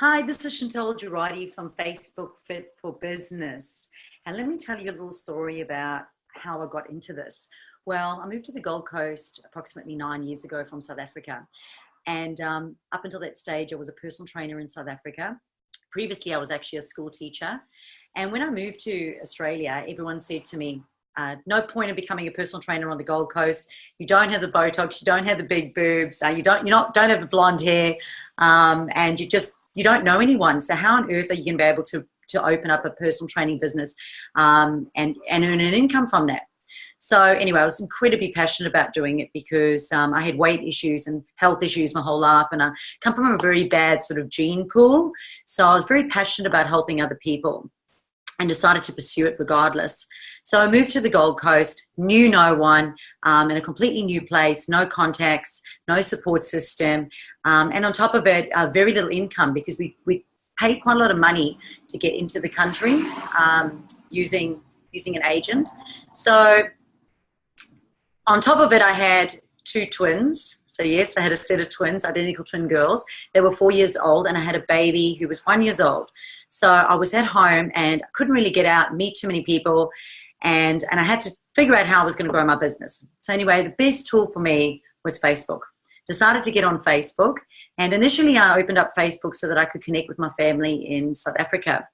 Hi, this is Chantal Gerardy from Facebook Fit for Business. And let me tell you a little story about how I got into this. Well, I moved to the Gold Coast approximately 9 years ago from South Africa. And up until that stage, I was a personal trainer in South Africa. Previously, I was actually a school teacher. And when I moved to Australia, everyone said to me, no point in becoming a personal trainer on the Gold Coast. You don't have the Botox, you don't have the big boobs, don't have the blonde hair, and you don't know anyone. So how on earth are you going to be able to open up a personal training business and earn an income from that? So anyway, I was incredibly passionate about doing it because I had weight issues and health issues my whole life, and I come from a very bad sort of gene pool. So I was very passionate about helping other people and decided to pursue it regardless. So I moved to the Gold Coast, knew no one, in a completely new place, no contacts, no support system, and on top of it, very little income because we paid quite a lot of money to get into the country using an agent. So on top of it, I had two twins. So yes, I had a set of twins, identical twin girls. They were 4 years old, and I had a baby who was 1 year old. So I was at home and I couldn't really get out, meet too many people, and I had to figure out how I was going to grow my business. So anyway, the best tool for me was Facebook. Decided to get on Facebook, and initially I opened up Facebook so that I could connect with my family in South Africa.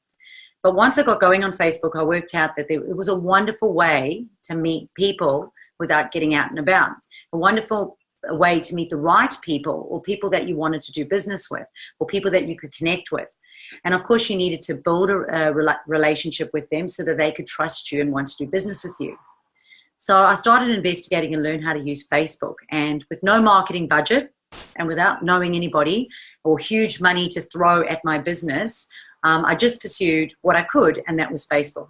But once I got going on Facebook, I worked out that it was a wonderful way to meet people without getting out and about. A wonderful way to meet the right people, or people that you wanted to do business with, or people that you could connect with. And of course, you needed to build a relationship with them so that they could trust you and want to do business with you. So I started investigating and learn how to use Facebook. And with no marketing budget and without knowing anybody or huge money to throw at my business, I just pursued what I could, and that was Facebook.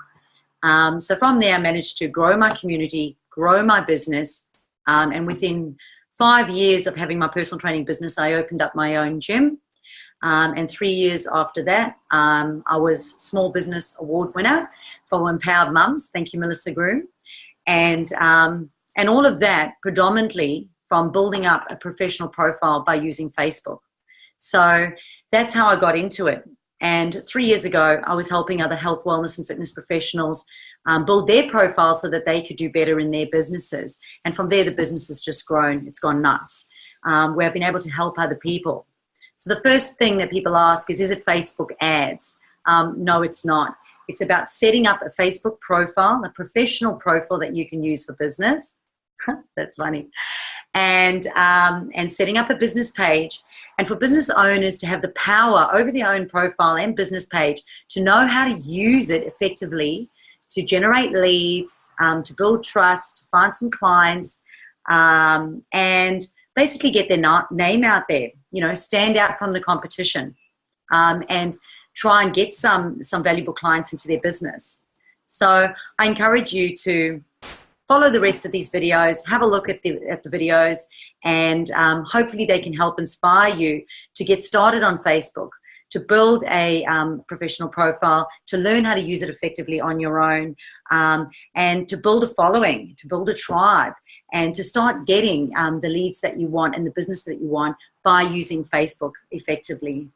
So from there, I managed to grow my community, grow my business, and within 5 years of having my personal training business, I opened up my own gym. And 3 years after that, I was Small Business Award winner for Empowered Mums. Thank you, Melissa Groom. And all of that predominantly from building up a professional profile by using Facebook. So that's how I got into it. And 3 years ago, I was helping other health, wellness, and fitness professionals build their profile so that they could do better in their businesses. And from there, the business has just grown. It's gone nuts, where I've been able to help other people. So the first thing that people ask is it Facebook ads? No, it's not. It's about setting up a Facebook profile, a professional profile that you can use for business. That's funny. And setting up a business page. And for business owners to have the power over their own profile and business page to know how to use it effectively to generate leads, to build trust, find some clients, and basically get their name out there, stand out from the competition, and try and get some valuable clients into their business. So I encourage you to follow the rest of these videos, have a look at the videos, and hopefully they can help inspire you to get started on Facebook, to build a professional profile, to learn how to use it effectively on your own, and to build a following, to build a tribe, and to start getting the leads that you want and the business that you want by using Facebook effectively.